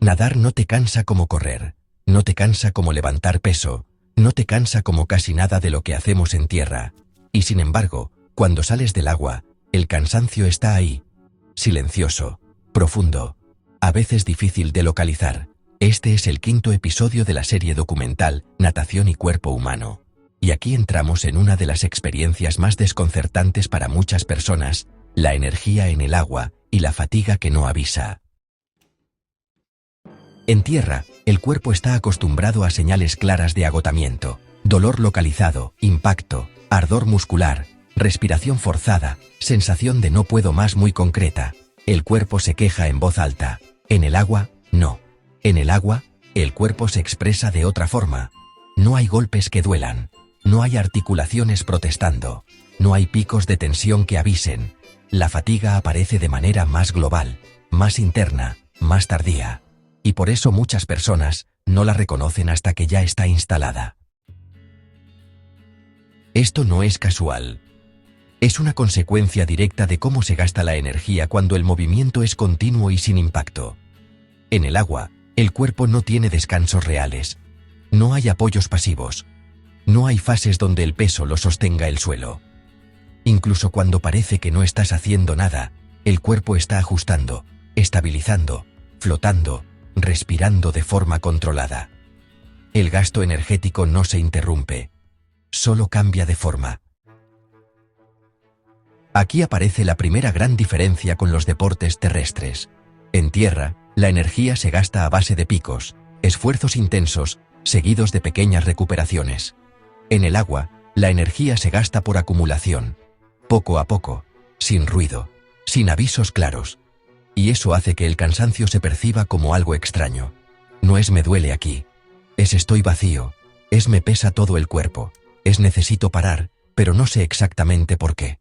Nadar no te cansa como correr, no te cansa como levantar peso, no te cansa como casi nada de lo que hacemos en tierra. Y sin embargo, cuando sales del agua, el cansancio está ahí, silencioso, profundo, a veces difícil de localizar. Este es el 5º episodio de la serie documental Natación y Cuerpo Humano. Y aquí entramos en una de las experiencias más desconcertantes para muchas personas, la energía en el agua y la fatiga que no avisa. En tierra, el cuerpo está acostumbrado a señales claras de agotamiento, dolor localizado, impacto, ardor muscular, respiración forzada, sensación de no puedo más muy concreta. El cuerpo se queja en voz alta. En el agua, no. En el agua, el cuerpo se expresa de otra forma. No hay golpes que duelan. No hay articulaciones protestando. No hay picos de tensión que avisen. La fatiga aparece de manera más global, más interna, más tardía. Y por eso muchas personas no la reconocen hasta que ya está instalada. Esto no es casual. Es una consecuencia directa de cómo se gasta la energía cuando el movimiento es continuo y sin impacto. En el agua, el cuerpo no tiene descansos reales. No hay apoyos pasivos. No hay fases donde el peso lo sostenga el suelo. Incluso cuando parece que no estás haciendo nada, el cuerpo está ajustando, estabilizando, flotando, respirando de forma controlada. El gasto energético no se interrumpe, solo cambia de forma. Aquí aparece la primera gran diferencia con los deportes terrestres. En tierra, la energía se gasta a base de picos, esfuerzos intensos, seguidos de pequeñas recuperaciones. En el agua, la energía se gasta por acumulación, poco a poco, sin ruido, sin avisos claros. Y eso hace que el cansancio se perciba como algo extraño. No es me duele aquí, es estoy vacío, es me pesa todo el cuerpo, es necesito parar, pero no sé exactamente por qué.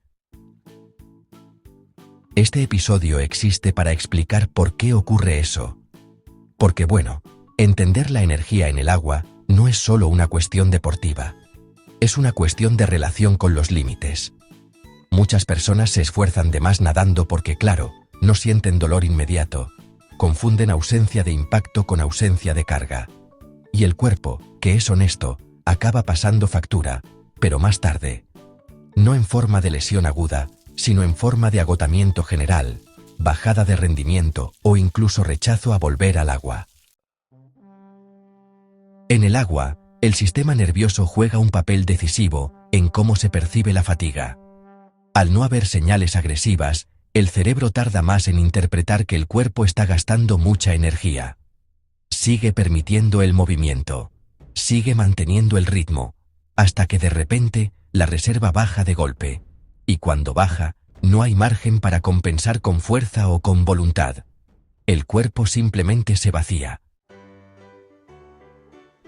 Este episodio existe para explicar por qué ocurre eso. Porque bueno, entender la energía en el agua no es solo una cuestión deportiva. Es una cuestión de relación con los límites. Muchas personas se esfuerzan de más nadando porque, claro, no sienten dolor inmediato, confunden ausencia de impacto con ausencia de carga. Y el cuerpo, que es honesto, acaba pasando factura, pero más tarde. No en forma de lesión aguda, sino en forma de agotamiento general, bajada de rendimiento o incluso rechazo a volver al agua. En el agua, el sistema nervioso juega un papel decisivo en cómo se percibe la fatiga. Al no haber señales agresivas, el cerebro tarda más en interpretar que el cuerpo está gastando mucha energía. Sigue permitiendo el movimiento, sigue manteniendo el ritmo, hasta que de repente la reserva baja de golpe. Y cuando baja, no hay margen para compensar con fuerza o con voluntad. El cuerpo simplemente se vacía.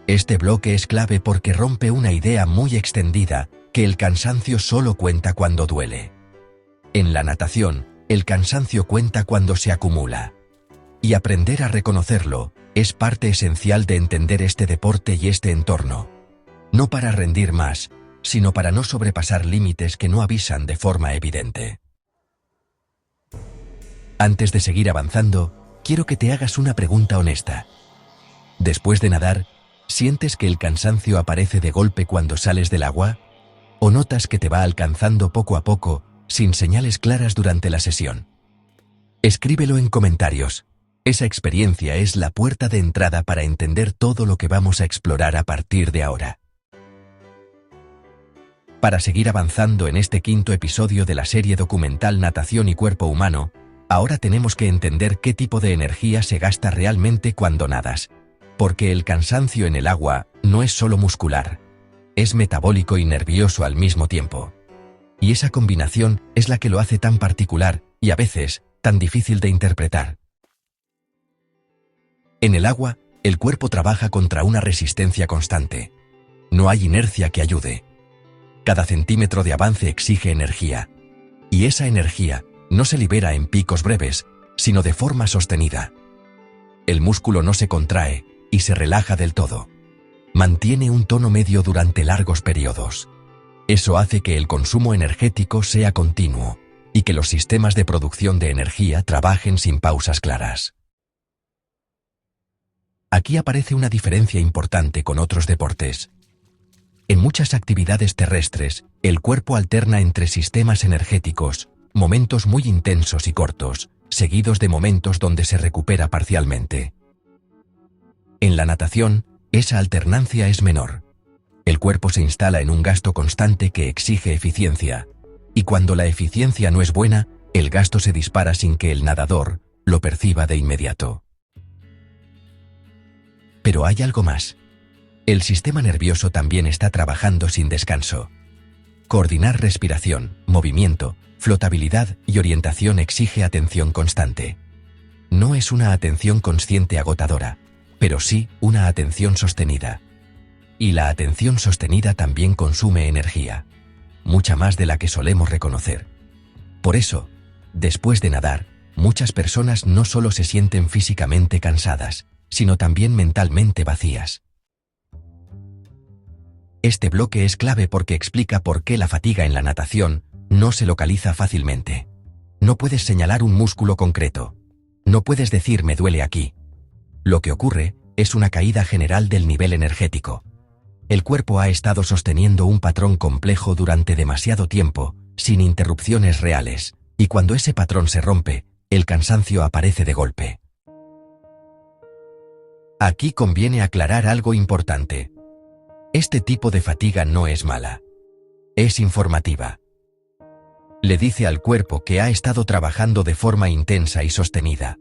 Este bloque es clave porque rompe una idea muy extendida, que el cansancio solo cuenta cuando duele. En la natación, el cansancio cuenta cuando se acumula. Y aprender a reconocerlo es parte esencial de entender este deporte y este entorno. No para rendir más, sino para no sobrepasar límites que no avisan de forma evidente. Antes de seguir avanzando, quiero que te hagas una pregunta honesta. Después de nadar, ¿sientes que el cansancio aparece de golpe cuando sales del agua? ¿O notas que te va alcanzando poco a poco, sin señales claras durante la sesión? Escríbelo en comentarios. Esa experiencia es la puerta de entrada para entender todo lo que vamos a explorar a partir de ahora. Para seguir avanzando en este 5º episodio de la serie documental Natación y Cuerpo Humano, ahora tenemos que entender qué tipo de energía se gasta realmente cuando nadas. Porque el cansancio en el agua no es solo muscular, es metabólico y nervioso al mismo tiempo. Y esa combinación es la que lo hace tan particular y a veces tan difícil de interpretar. En el agua, el cuerpo trabaja contra una resistencia constante. No hay inercia que ayude. Cada centímetro de avance exige energía. Y esa energía no se libera en picos breves, sino de forma sostenida. El músculo no se contrae y se relaja del todo. Mantiene un tono medio durante largos periodos. Eso hace que el consumo energético sea continuo y que los sistemas de producción de energía trabajen sin pausas claras. Aquí aparece una diferencia importante con otros deportes. En muchas actividades terrestres, el cuerpo alterna entre sistemas energéticos, momentos muy intensos y cortos, seguidos de momentos donde se recupera parcialmente. En la natación, esa alternancia es menor. El cuerpo se instala en un gasto constante que exige eficiencia, y cuando la eficiencia no es buena, el gasto se dispara sin que el nadador lo perciba de inmediato. Pero hay algo más. El sistema nervioso también está trabajando sin descanso. Coordinar respiración, movimiento, flotabilidad y orientación exige atención constante. No es una atención consciente agotadora, pero sí una atención sostenida. Y la atención sostenida también consume energía, mucha más de la que solemos reconocer. Por eso, después de nadar, muchas personas no solo se sienten físicamente cansadas, sino también mentalmente vacías. Este bloque es clave porque explica por qué la fatiga en la natación no se localiza fácilmente. No puedes señalar un músculo concreto. No puedes decir me duele aquí. Lo que ocurre es una caída general del nivel energético. El cuerpo ha estado sosteniendo un patrón complejo durante demasiado tiempo, sin interrupciones reales, y cuando ese patrón se rompe, el cansancio aparece de golpe. Aquí conviene aclarar algo importante. Este tipo de fatiga no es mala. Es informativa. Le dice al cuerpo que ha estado trabajando de forma intensa y sostenida.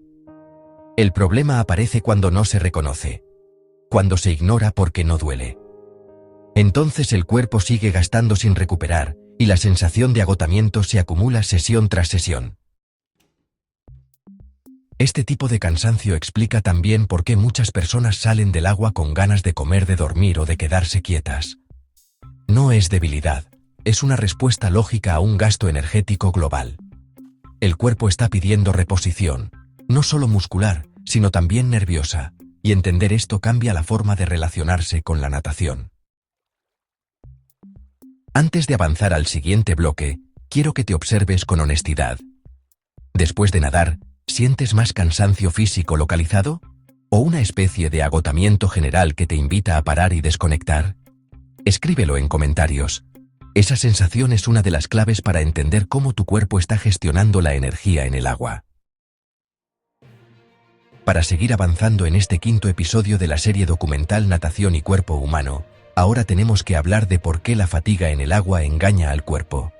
El problema aparece cuando no se reconoce, cuando se ignora porque no duele. Entonces el cuerpo sigue gastando sin recuperar, y la sensación de agotamiento se acumula sesión tras sesión. Este tipo de cansancio explica también por qué muchas personas salen del agua con ganas de comer, de dormir o de quedarse quietas. No es debilidad, es una respuesta lógica a un gasto energético global. El cuerpo está pidiendo reposición, no solo muscular, sino también nerviosa, y entender esto cambia la forma de relacionarse con la natación. Antes de avanzar al siguiente bloque, quiero que te observes con honestidad. Después de nadar, ¿sientes más cansancio físico localizado? ¿O una especie de agotamiento general que te invita a parar y desconectar? Escríbelo en comentarios. Esa sensación es una de las claves para entender cómo tu cuerpo está gestionando la energía en el agua. Para seguir avanzando en este quinto episodio de la serie documental Natación y Cuerpo Humano, ahora tenemos que hablar de por qué la fatiga en el agua engaña al cuerpo.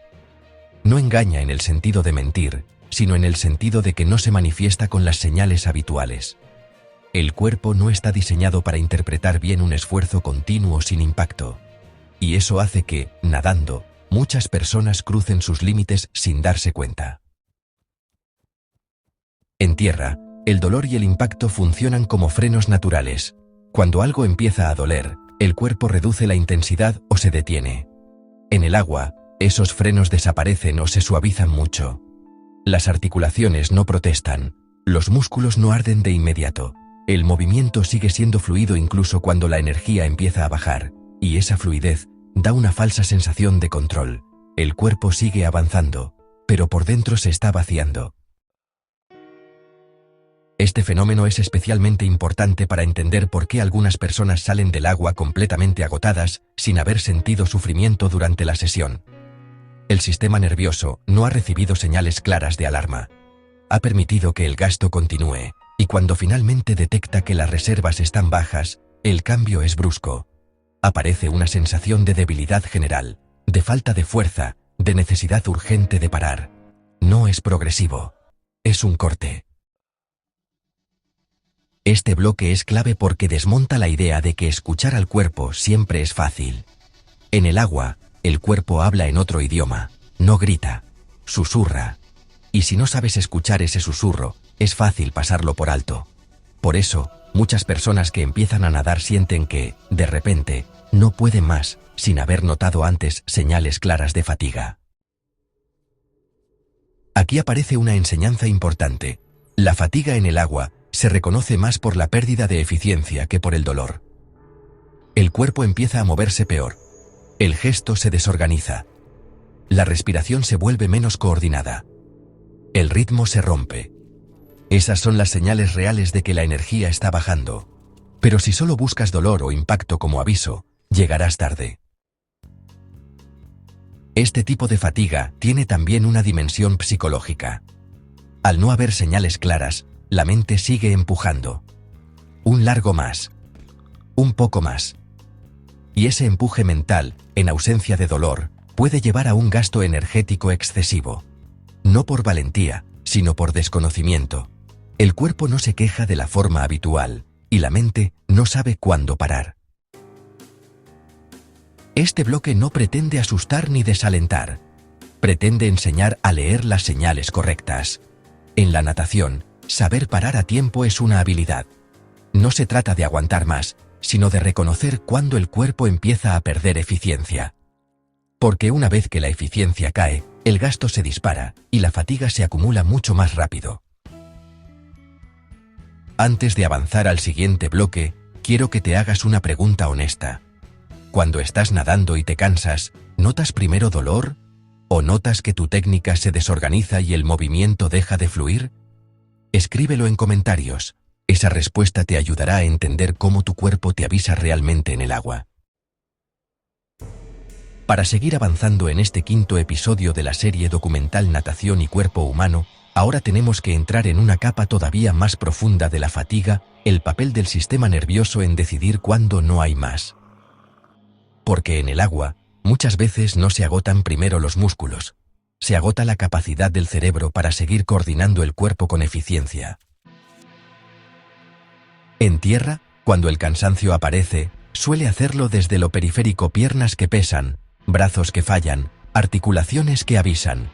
No engaña en el sentido de mentir, sino en el sentido de que no se manifiesta con las señales habituales. El cuerpo no está diseñado para interpretar bien un esfuerzo continuo sin impacto. Y eso hace que, nadando, muchas personas crucen sus límites sin darse cuenta. En tierra, el dolor y el impacto funcionan como frenos naturales. Cuando algo empieza a doler, el cuerpo reduce la intensidad o se detiene. En el agua, esos frenos desaparecen o se suavizan mucho. Las articulaciones no protestan, los músculos no arden de inmediato, el movimiento sigue siendo fluido incluso cuando la energía empieza a bajar, y esa fluidez da una falsa sensación de control. El cuerpo sigue avanzando, pero por dentro se está vaciando. Este fenómeno es especialmente importante para entender por qué algunas personas salen del agua completamente agotadas, sin haber sentido sufrimiento durante la sesión. El sistema nervioso no ha recibido señales claras de alarma. Ha permitido que el gasto continúe, y cuando finalmente detecta que las reservas están bajas, el cambio es brusco. Aparece una sensación de debilidad general, de falta de fuerza, de necesidad urgente de parar. No es progresivo. Es un corte. Este bloque es clave porque desmonta la idea de que escuchar al cuerpo siempre es fácil. En el agua, el cuerpo habla en otro idioma, no grita, susurra. Y si no sabes escuchar ese susurro, es fácil pasarlo por alto. Por eso, muchas personas que empiezan a nadar sienten que, de repente, no pueden más, sin haber notado antes señales claras de fatiga. Aquí aparece una enseñanza importante. La fatiga en el agua se reconoce más por la pérdida de eficiencia que por el dolor. El cuerpo empieza a moverse peor. El gesto se desorganiza. La respiración se vuelve menos coordinada. El ritmo se rompe. Esas son las señales reales de que la energía está bajando. Pero si solo buscas dolor o impacto como aviso, llegarás tarde. Este tipo de fatiga tiene también una dimensión psicológica. Al no haber señales claras, la mente sigue empujando. Un largo más. Un poco más. Y ese empuje mental, en ausencia de dolor, puede llevar a un gasto energético excesivo. No por valentía, sino por desconocimiento. El cuerpo no se queja de la forma habitual, y la mente no sabe cuándo parar. Este bloque no pretende asustar ni desalentar. Pretende enseñar a leer las señales correctas. En la natación, saber parar a tiempo es una habilidad. No se trata de aguantar más, sino de reconocer cuándo el cuerpo empieza a perder eficiencia. Porque una vez que la eficiencia cae, el gasto se dispara y la fatiga se acumula mucho más rápido. Antes de avanzar al siguiente bloque, quiero que te hagas una pregunta honesta. Cuando estás nadando y te cansas, ¿notas primero dolor? ¿O notas que tu técnica se desorganiza y el movimiento deja de fluir? Escríbelo en comentarios. Esa respuesta te ayudará a entender cómo tu cuerpo te avisa realmente en el agua. Para seguir avanzando en este quinto episodio de la serie documental Natación y Cuerpo Humano, ahora tenemos que entrar en una capa todavía más profunda de la fatiga, el papel del sistema nervioso en decidir cuándo no hay más. Porque en el agua, muchas veces no se agotan primero los músculos. Se agota la capacidad del cerebro para seguir coordinando el cuerpo con eficiencia. En tierra, cuando el cansancio aparece, suele hacerlo desde lo periférico: piernas que pesan, brazos que fallan, articulaciones que avisan.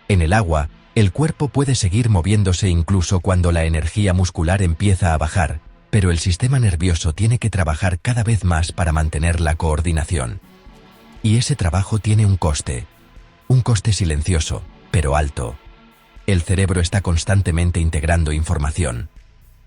En el agua, el cuerpo puede seguir moviéndose incluso cuando la energía muscular empieza a bajar, pero el sistema nervioso tiene que trabajar cada vez más para mantener la coordinación. Y ese trabajo tiene un coste silencioso, pero alto. El cerebro está constantemente integrando información.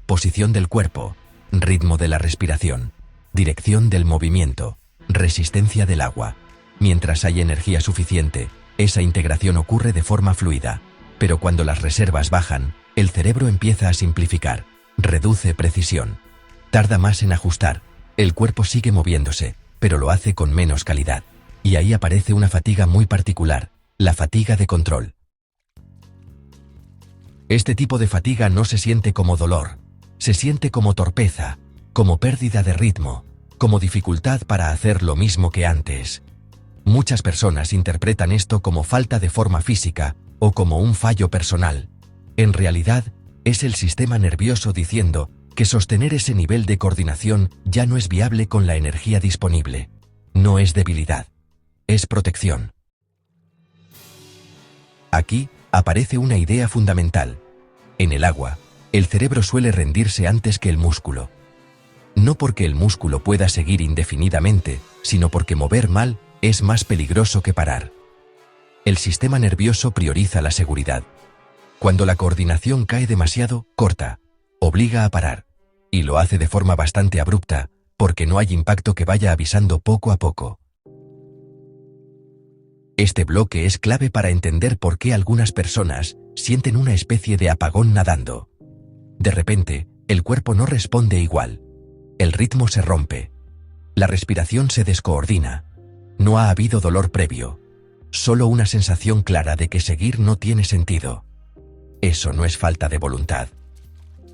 Posición del cuerpo, ritmo de la respiración, dirección del movimiento, resistencia del agua. Mientras hay energía suficiente, esa integración ocurre de forma fluida, pero cuando las reservas bajan, el cerebro empieza a simplificar, reduce precisión, tarda más en ajustar, el cuerpo sigue moviéndose, pero lo hace con menos calidad. Y ahí aparece una fatiga muy particular, la fatiga de control. Este tipo de fatiga no se siente como dolor, se siente como torpeza, como pérdida de ritmo, como dificultad para hacer lo mismo que antes. Muchas personas interpretan esto como falta de forma física o como un fallo personal. En realidad, es el sistema nervioso diciendo que sostener ese nivel de coordinación ya no es viable con la energía disponible. No es debilidad, es protección. Aquí aparece una idea fundamental. En el agua, el cerebro suele rendirse antes que el músculo. No porque el músculo pueda seguir indefinidamente, sino porque mover mal es más peligroso que parar. El sistema nervioso prioriza la seguridad. Cuando la coordinación cae demasiado, corta, obliga a parar, y lo hace de forma bastante abrupta, porque no hay impacto que vaya avisando poco a poco. Este bloque es clave para entender por qué algunas personas sienten una especie de apagón nadando. De repente, el cuerpo no responde igual. El ritmo se rompe. La respiración se descoordina. No ha habido dolor previo. Solo una sensación clara de que seguir no tiene sentido. Eso no es falta de voluntad.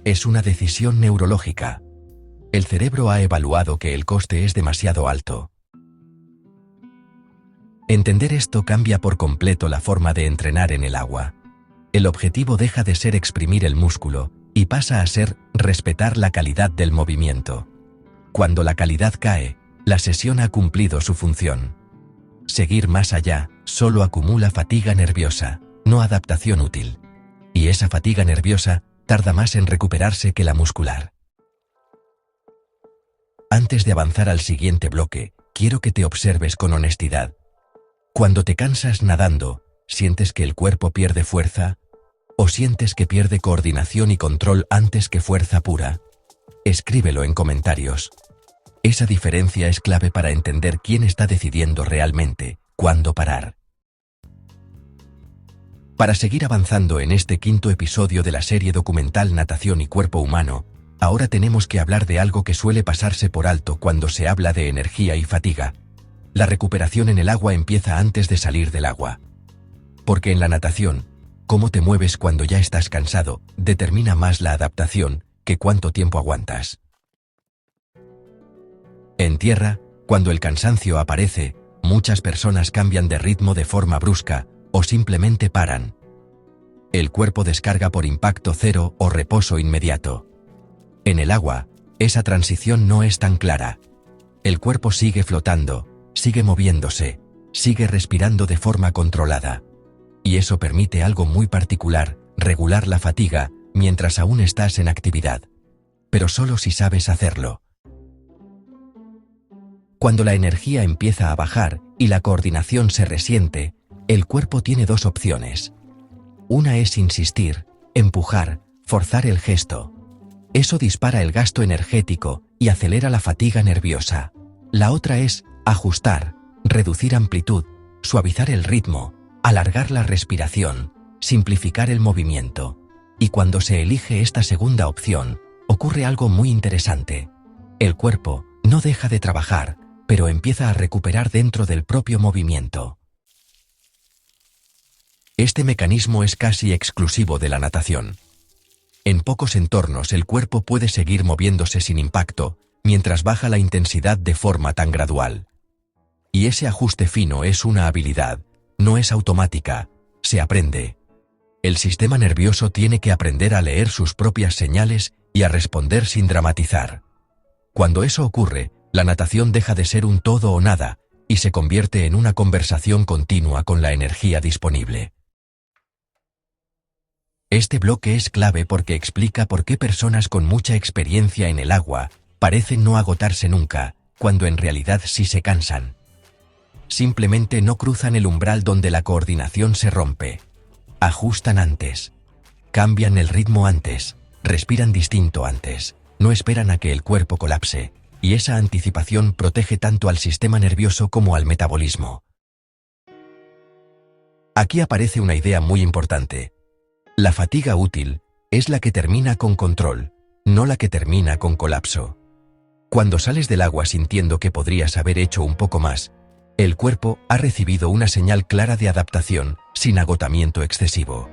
Es una decisión neurológica. El cerebro ha evaluado que el coste es demasiado alto. Entender esto cambia por completo la forma de entrenar en el agua. El objetivo deja de ser exprimir el músculo y pasa a ser respetar la calidad del movimiento. Cuando la calidad cae, la sesión ha cumplido su función. Seguir más allá solo acumula fatiga nerviosa, no adaptación útil. Y esa fatiga nerviosa tarda más en recuperarse que la muscular. Antes de avanzar al siguiente bloque, quiero que te observes con honestidad. Cuando te cansas nadando, ¿sientes que el cuerpo pierde fuerza? ¿O sientes que pierde coordinación y control antes que fuerza pura? Escríbelo en comentarios. Esa diferencia es clave para entender quién está decidiendo realmente cuándo parar. Para seguir avanzando en este quinto episodio de la serie documental Natación y Cuerpo Humano, Ahora tenemos que hablar de algo que suele pasarse por alto cuando se habla de energía y fatiga. La recuperación en el agua empieza antes de salir del agua. Porque en la natación, cómo te mueves cuando ya estás cansado, determina más la adaptación que cuánto tiempo aguantas. En tierra, cuando el cansancio aparece, muchas personas cambian de ritmo de forma brusca o simplemente paran. El cuerpo descarga por impacto cero o reposo inmediato. En el agua, esa transición no es tan clara. El cuerpo sigue flotando, sigue moviéndose, sigue respirando de forma controlada. Y eso permite algo muy particular, regular la fatiga mientras aún estás en actividad. Pero solo si sabes hacerlo. Cuando la energía empieza a bajar y la coordinación se resiente, el cuerpo tiene dos opciones. Una es insistir, empujar, forzar el gesto. Eso dispara el gasto energético y acelera la fatiga nerviosa. La otra es ajustar, reducir amplitud, suavizar el ritmo, alargar la respiración, simplificar el movimiento. Y cuando se elige esta segunda opción, ocurre algo muy interesante. El cuerpo no deja de trabajar, pero empieza a recuperar dentro del propio movimiento. Este mecanismo es casi exclusivo de la natación. En pocos entornos el cuerpo puede seguir moviéndose sin impacto, mientras baja la intensidad de forma tan gradual. Y ese ajuste fino es una habilidad, no es automática, se aprende. El sistema nervioso tiene que aprender a leer sus propias señales y a responder sin dramatizar. Cuando eso ocurre, la natación deja de ser un todo o nada y se convierte en una conversación continua con la energía disponible. Este bloque es clave porque explica por qué personas con mucha experiencia en el agua parecen no agotarse nunca, cuando en realidad sí se cansan. Simplemente no cruzan el umbral donde la coordinación se rompe. Ajustan antes. Cambian el ritmo antes. Respiran distinto antes. No esperan a que el cuerpo colapse. Y esa anticipación protege tanto al sistema nervioso como al metabolismo. Aquí aparece una idea muy importante. La fatiga útil es la que termina con control, no la que termina con colapso. Cuando sales del agua sintiendo que podrías haber hecho un poco más, el cuerpo ha recibido una señal clara de adaptación, sin agotamiento excesivo.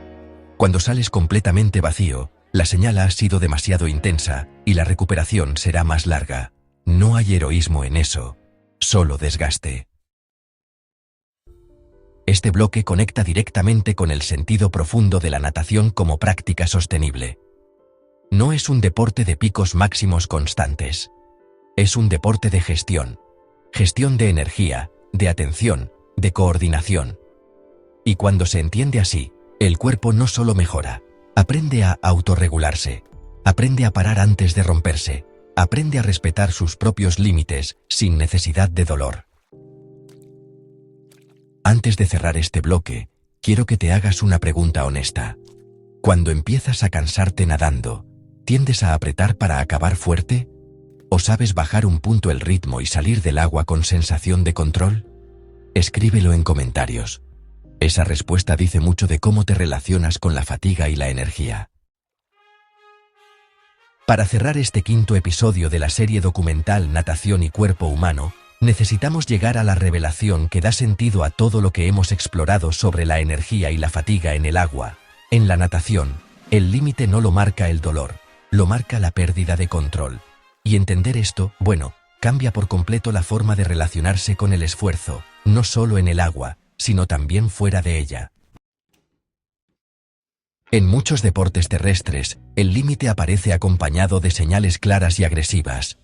Cuando sales completamente vacío, la señal ha sido demasiado intensa y la recuperación será más larga. No hay heroísmo en eso, solo desgaste. Este bloque conecta directamente con el sentido profundo de la natación como práctica sostenible. No es un deporte de picos máximos constantes. Es un deporte de gestión. Gestión de energía, de atención, de coordinación. Y cuando se entiende así, el cuerpo no solo mejora, aprende a autorregularse, aprende a parar antes de romperse, aprende a respetar sus propios límites sin necesidad de dolor. Antes de cerrar este bloque, quiero que te hagas una pregunta honesta. Cuando empiezas a cansarte nadando, ¿tiendes a apretar para acabar fuerte? ¿O sabes bajar un punto el ritmo y salir del agua con sensación de control? Escríbelo en comentarios. Esa respuesta dice mucho de cómo te relacionas con la fatiga y la energía. Para cerrar este quinto episodio de la serie documental Natación y Cuerpo Humano, necesitamos llegar a la revelación que da sentido a todo lo que hemos explorado sobre la energía y la fatiga en el agua. En la natación, el límite no lo marca el dolor, lo marca la pérdida de control. Y entender esto, cambia por completo la forma de relacionarse con el esfuerzo, no solo en el agua, sino también fuera de ella. En muchos deportes terrestres, el límite aparece acompañado de señales claras y agresivas.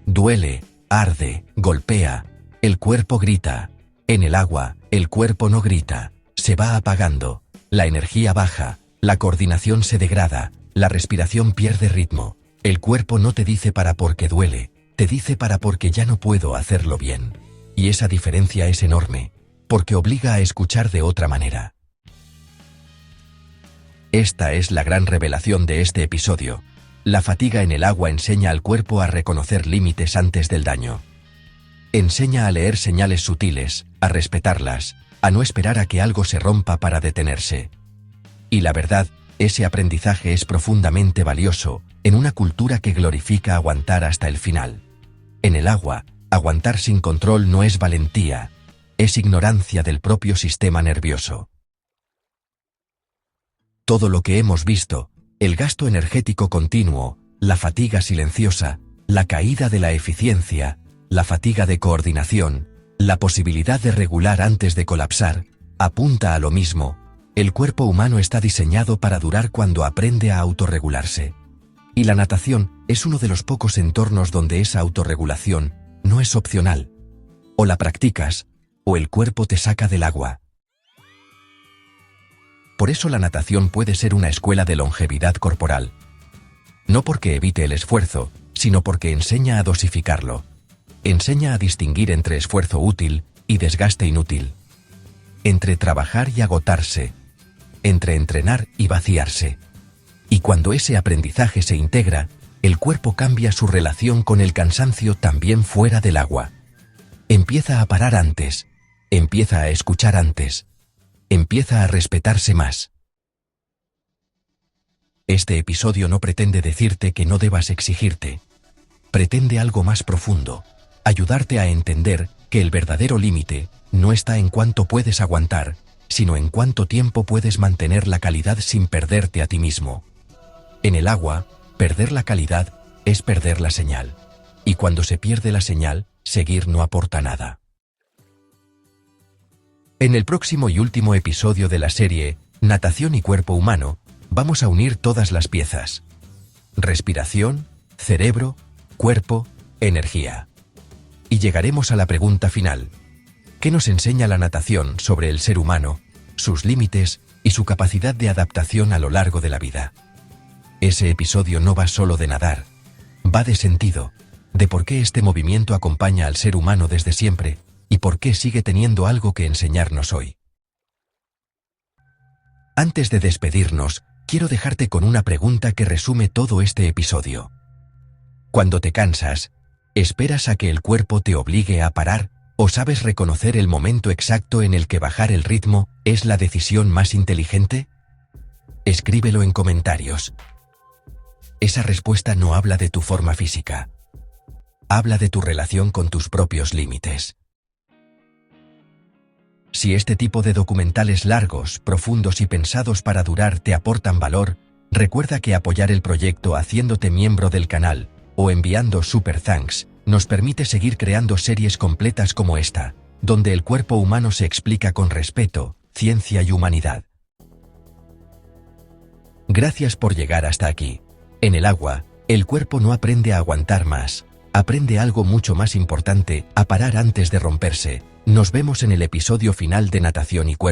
Duele, arde, golpea, el cuerpo grita. En el agua, el cuerpo no grita, se va apagando, la energía baja, la coordinación se degrada, la respiración pierde ritmo. El cuerpo no te dice para porque duele, te dice para porque ya no puedo hacerlo bien. Y esa diferencia es enorme, porque obliga a escuchar de otra manera. Esta es la gran revelación de este episodio. La fatiga en el agua enseña al cuerpo a reconocer límites antes del daño. Enseña a leer señales sutiles, a respetarlas, a no esperar a que algo se rompa para detenerse. Y la verdad, ese aprendizaje es profundamente valioso, en una cultura que glorifica aguantar hasta el final. En el agua, aguantar sin control no es valentía, es ignorancia del propio sistema nervioso. Todo lo que hemos visto, el gasto energético continuo, la fatiga silenciosa, la caída de la eficiencia, la fatiga de coordinación, la posibilidad de regular antes de colapsar, apunta a lo mismo: el cuerpo humano está diseñado para durar cuando aprende a autorregularse. Y la natación es uno de los pocos entornos donde esa autorregulación no es opcional. O la practicas, o el cuerpo te saca del agua. Por eso la natación puede ser una escuela de longevidad corporal. No porque evite el esfuerzo, sino porque enseña a dosificarlo. Enseña a distinguir entre esfuerzo útil y desgaste inútil. Entre trabajar y agotarse. Entre entrenar y vaciarse. Y cuando ese aprendizaje se integra, el cuerpo cambia su relación con el cansancio también fuera del agua. Empieza a parar antes. Empieza a escuchar antes. Empieza a respetarse más. Este episodio no pretende decirte que no debas exigirte. Pretende algo más profundo: ayudarte a entender que el verdadero límite no está en cuánto puedes aguantar, sino en cuánto tiempo puedes mantener la calidad sin perderte a ti mismo. En el agua, perder la calidad es perder la señal. Y cuando se pierde la señal, seguir no aporta nada. En el próximo y último episodio de la serie Natación y Cuerpo Humano, vamos a unir todas las piezas: respiración, cerebro, cuerpo, energía. Y llegaremos a la pregunta final: ¿qué nos enseña la natación sobre el ser humano, sus límites y su capacidad de adaptación a lo largo de la vida? Ese episodio no va solo de nadar, va de sentido, de por qué este movimiento acompaña al ser humano desde siempre y por qué sigue teniendo algo que enseñarnos hoy. Antes de despedirnos, quiero dejarte con una pregunta que resume todo este episodio. Cuando te cansas, ¿esperas a que el cuerpo te obligue a parar, o sabes reconocer el momento exacto en el que bajar el ritmo es la decisión más inteligente? Escríbelo en comentarios. Esa respuesta no habla de tu forma física. Habla de tu relación con tus propios límites. Si este tipo de documentales largos, profundos y pensados para durar te aportan valor, recuerda que apoyar el proyecto haciéndote miembro del canal o enviando Super Thanks nos permite seguir creando series completas como esta, donde el cuerpo humano se explica con respeto, ciencia y humanidad. Gracias por llegar hasta aquí. En el agua, el cuerpo no aprende a aguantar más, aprende algo mucho más importante: a parar antes de romperse. Nos vemos en el episodio final de Natación y Cuerpo.